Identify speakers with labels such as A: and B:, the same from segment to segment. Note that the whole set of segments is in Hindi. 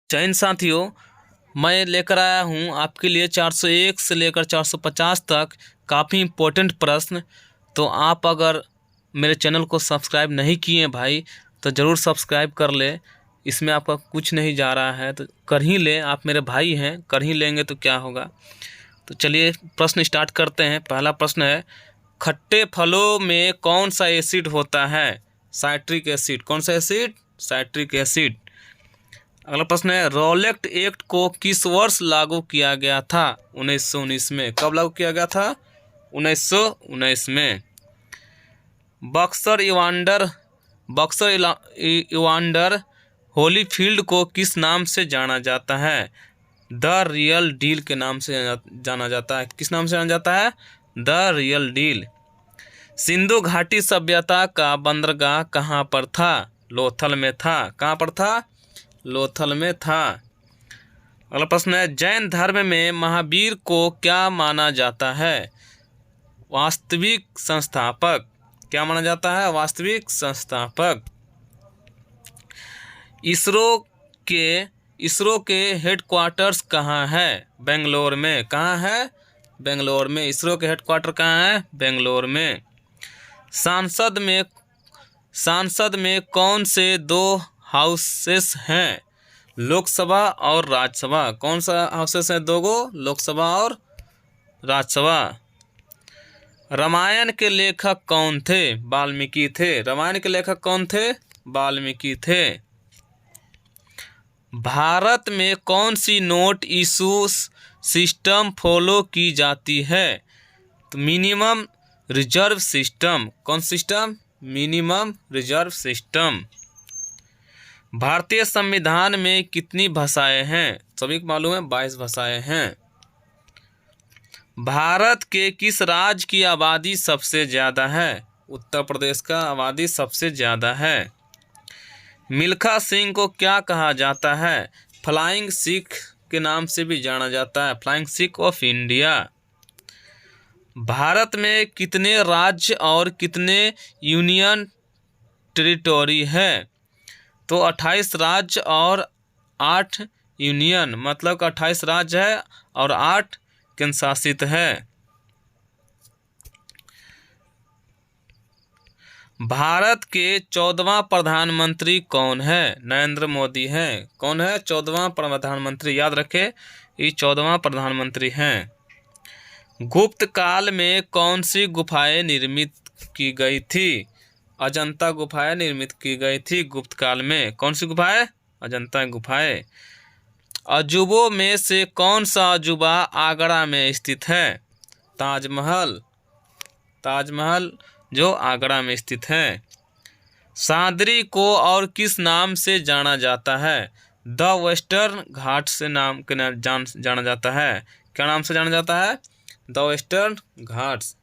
A: जैन साथियों, मैं लेकर आया हूँ आपके लिए 401 से लेकर 450 तक काफ़ी इम्पोर्टेंट प्रश्न। तो आप अगर मेरे चैनल को सब्सक्राइब नहीं किए हैं भाई, तो ज़रूर सब्सक्राइब कर ले। इसमें आपका कुछ नहीं जा रहा है तो कर ही ले, आप मेरे भाई हैं, कर ही लेंगे तो क्या होगा। तो चलिए प्रश्न स्टार्ट करते हैं। पहला प्रश्न है, खट्टे फलों में कौन सा एसिड होता है? Citric acid. कौन सा एसिड? Citric acid. अगला प्रश्न है, रॉलेट एक्ट को किस वर्ष लागू किया गया था? 1919 में। कब लागू किया गया था? 1919 में। बक्सर इवांडर होलीफील्ड को किस नाम से जाना जाता है? द रियल डील के नाम से जाना जाता है। किस नाम से जाना जाता है? The real deal. सिंधु घाटी सभ्यता का बंदरगाह कहाँ पर था? लोथल में था। कहाँ पर था? लोथल में था। अगला प्रश्न है, जैन धर्म में महावीर को क्या माना जाता है? वास्तविक संस्थापक। क्या माना जाता है? वास्तविक संस्थापक। इसरो के हेडक्वार्टर्स कहाँ है? बेंगलोर में। कहाँ है? बेंगलोर में। इसरो के हेडक्वार्टर कहाँ है? बेंगलोर में। सांसद में कौन से दो हाउसेस हैं? लोकसभा और राज्यसभा। कौन सा हाउसेस हैं? दो गो, लोकसभा और राज्यसभा। रामायण के लेखक कौन थे? वाल्मीकि थे। रामायण के लेखक कौन थे? वाल्मीकि थे। भारत में कौन सी नोट इशू सिस्टम फॉलो की जाती है? तो मिनिमम रिजर्व सिस्टम। कौन सिस्टम? Minimum reserve system. भारतीय संविधान में कितनी भाषाएं हैं? सभी को मालूम है 22 भाषाएं हैं। भारत के किस राज्य की आबादी सबसे ज़्यादा है? उत्तर प्रदेश का आबादी सबसे ज़्यादा है। मिल्खा सिंह को क्या कहा जाता है? फ्लाइंग सिख के नाम से भी जाना जाता है। Flying Sikh of India. Bharat में कितने राज्य और कितने यूनियन टेरिटोरी है? तो 28 राज्य और 8 यूनियन, मतलब 28 राज्य है और 8 केंद्र शासित है। भारत के 14वां प्रधानमंत्री कौन है? नरेंद्र मोदी हैं। कौन है 14वां प्रधानमंत्री? याद रखें, ये 14वां प्रधानमंत्री हैं। गुप्त काल में कौन सी गुफाएं निर्मित की गई थी? अजंता गुफाएं निर्मित की गई थी गुप्त काल में। कौन सी गुफाएं? अजंता गुफाएं। अजूबों में से कौन सा अजूबा आगरा में स्थित है? ताजमहल। ताजमहल जो आगरा में स्थित है। सांदरी को और किस नाम से जाना जाता है? द वेस्टर्न घाट से जाना जाता है। क्या नाम से जाना जाता है? The western Ghats.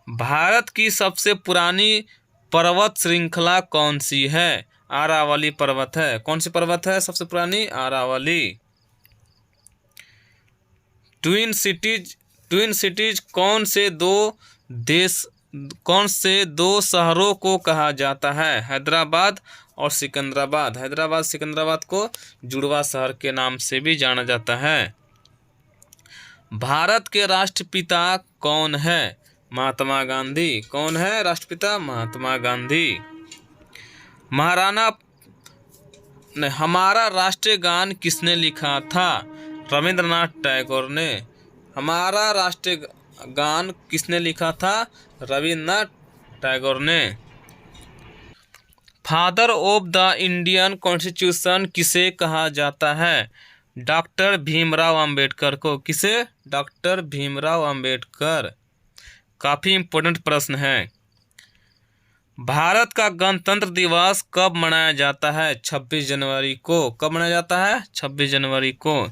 A: भारत की सबसे पुरानी पर्वत श्रृंखला कौन सी है? अरावली पर्वत है। कौन सी पर्वत है सबसे पुरानी? अरावली। ट्विन सिटीज कौन से दो शहरों को कहा जाता है? हैदराबाद और सिकंदराबाद। हैदराबाद सिकंदराबाद को जुड़वा शहर के नाम से भी जाना जाता है। भारत के राष्ट्रपिता कौन है? महात्मा गांधी। कौन है राष्ट्रपिता? महात्मा गांधी। हमारा राष्ट्रीय गान किसने लिखा था? रविंद्रनाथ टैगोर ने। हमारा राष्ट्रीय गान किसने लिखा था? रविंद्रनाथ टैगोर ने। Father of the Indian constitution किसे कहा जाता है? डॉक्टर भीमराव अंबेडकर को। किसे? डॉक्टर भीमराव अंबेडकर। काफ़ी इम्पोर्टेंट प्रश्न है। भारत का गणतंत्र दिवस कब मनाया जाता है? 26 जनवरी को। कब मनाया जाता है? 26 जनवरी को।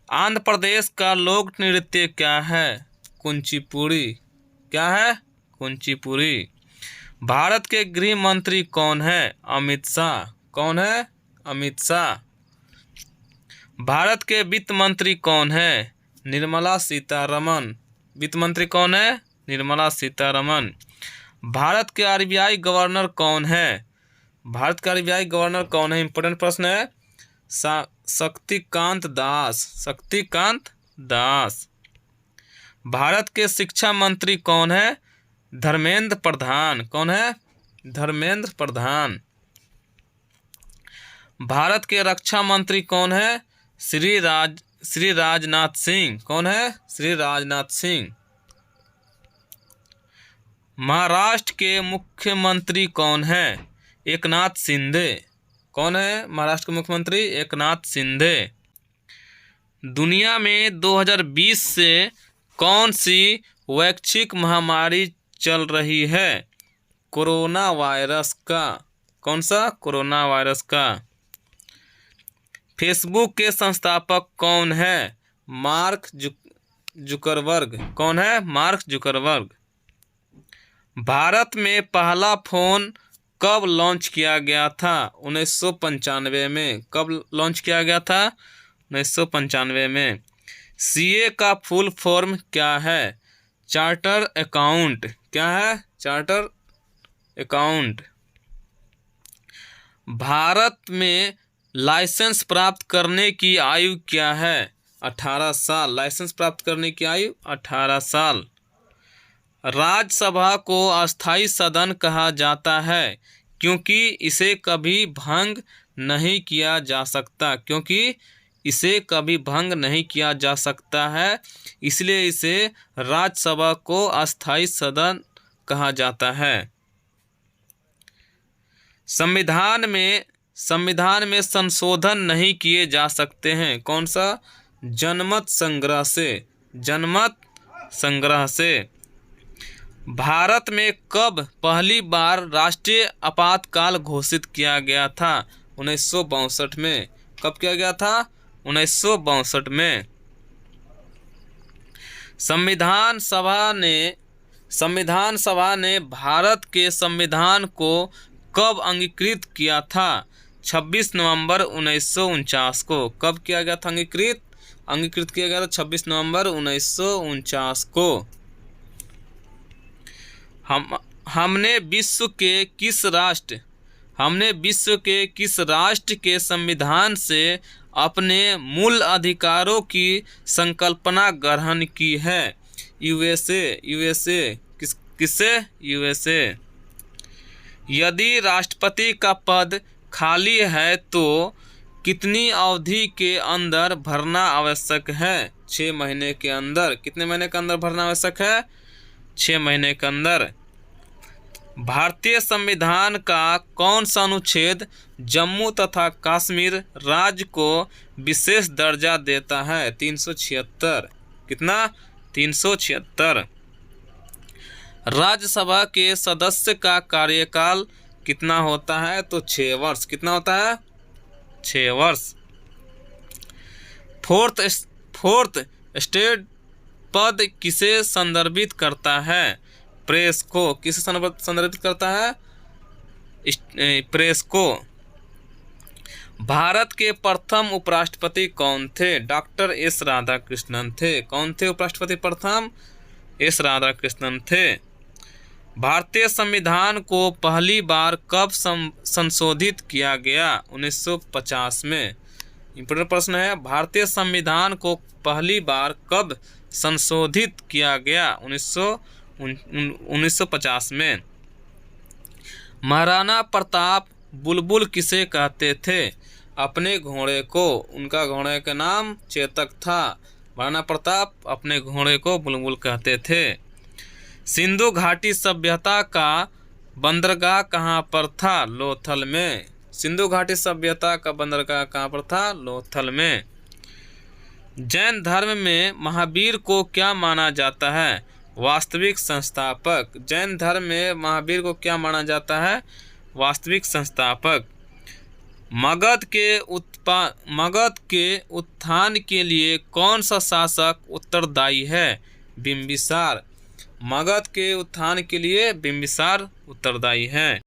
A: आंध्र प्रदेश का लोक नृत्य क्या है? कुचिपुड़ी। क्या है? कुचिपुड़ी। भारत के गृह मंत्री कौन है? अमित शाह। कौन है? अमित शाह। भारत के वित्त मंत्री कौन है? निर्मला सीतारमण। वित्त मंत्री कौन है? निर्मला सीतारमण। भारत के आरबीआई गवर्नर कौन है? भारत का आरबीआई गवर्नर कौन है? इंपॉर्टेंट प्रश्न है। शक्तिकांत दास। शक्तिकांत दास। भारत के शिक्षा मंत्री कौन है? धर्मेंद्र प्रधान। कौन है? धर्मेंद्र प्रधान। भारत के रक्षा मंत्री कौन है? श्री राजनाथ सिंह। कौन है? श्री राजनाथ सिंह। महाराष्ट्र के मुख्यमंत्री कौन है? एकनाथ शिंदे। कौन है महाराष्ट्र के मुख्यमंत्री? एकनाथ शिंदे। दुनिया में 2020 से कौन सी वैश्विक महामारी चल रही है? कोरोना वायरस का। कौन सा? कोरोना वायरस का। फेसबुक के संस्थापक कौन है? Mark Zuckerberg. कौन है? Mark Zuckerberg. भारत में पहला फोन कब लॉन्च किया गया था? 1995 में। कब लॉन्च किया गया था? 1995 में। सीए का फुल फॉर्म क्या है? Charter account. क्या है? Charter account. भारत में लाइसेंस प्राप्त करने की आयु क्या है? 18 साल। लाइसेंस प्राप्त करने की आयु 18 साल। राज्यसभा को अस्थायी सदन कहा जाता है क्योंकि इसे कभी भंग नहीं किया जा सकता। क्योंकि इसे कभी भंग नहीं किया जा सकता है, इसलिए इसे राज्यसभा को अस्थायी सदन कहा जाता है। संविधान में संशोधन नहीं किए जा सकते हैं। कौन सा? जनमत संग्रह से। जनमत संग्रह से। भारत में कब पहली बार राष्ट्रीय आपातकाल घोषित किया गया था? 1962 में। कब किया गया था? 1962 में। संविधान सभा ने भारत के संविधान को कब अंगीकृत किया था? 26 नवंबर 1949 को। कब किया गया था अंगीकृत किया गया था 26 नवंबर 1949 को। हमने विश्व के किस राष्ट्र के संविधान से अपने मूल अधिकारों की संकल्पना ग्रहण की है? यूएसए। किससे? यूएसए। यदि राष्ट्रपति का पद खाली है तो कितनी अवधि के अंदर भरना आवश्यक है? 6 महीने के अंदर। कितने महीने के अंदर भरना आवश्यक है? 6 महीने के अंदर। भारतीय संविधान का कौन सा अनुच्छेद जम्मू तथा कश्मीर राज्य को विशेष दर्जा देता है? 376। कितना? 376। राज्यसभा के सदस्य का कार्यकाल कितना होता है? तो 6 वर्ष। कितना होता है? 6 वर्ष। फोर्थ स्टेट पद किसे संदर्भित करता है? प्रेस को। किसे संदर्भित करता है? प्रेस को। भारत के प्रथम उपराष्ट्रपति कौन थे? डॉक्टर एस राधाकृष्णन थे। कौन थे उपराष्ट्रपति प्रथम? एस राधाकृष्णन थे। भारतीय संविधान को पहली बार कब संशोधित किया गया? 1950 में। इम्पोर्टेंट प्रश्न है। भारतीय संविधान को पहली बार कब संशोधित किया गया? 1950 में। महाराणा प्रताप बुलबुल किसे कहते थे? अपने घोड़े को। उनका घोड़े का नाम चेतक था। महाराणा प्रताप अपने घोड़े को बुलबुल कहते थे। सिंधु घाटी सभ्यता का बंदरगाह कहाँ पर था? लोथल में। सिंधु घाटी सभ्यता का बंदरगाह कहाँ पर था? लोथल में। जैन धर्म में महावीर को क्या माना जाता है? वास्तविक संस्थापक। जैन धर्म में महावीर को क्या माना जाता है? वास्तविक संस्थापक। मगध के उत्थान के लिए कौन सा शासक उत्तरदायी है? बिंबिसार। मगध के उत्थान के लिए बिंबिसार उत्तरदायी है।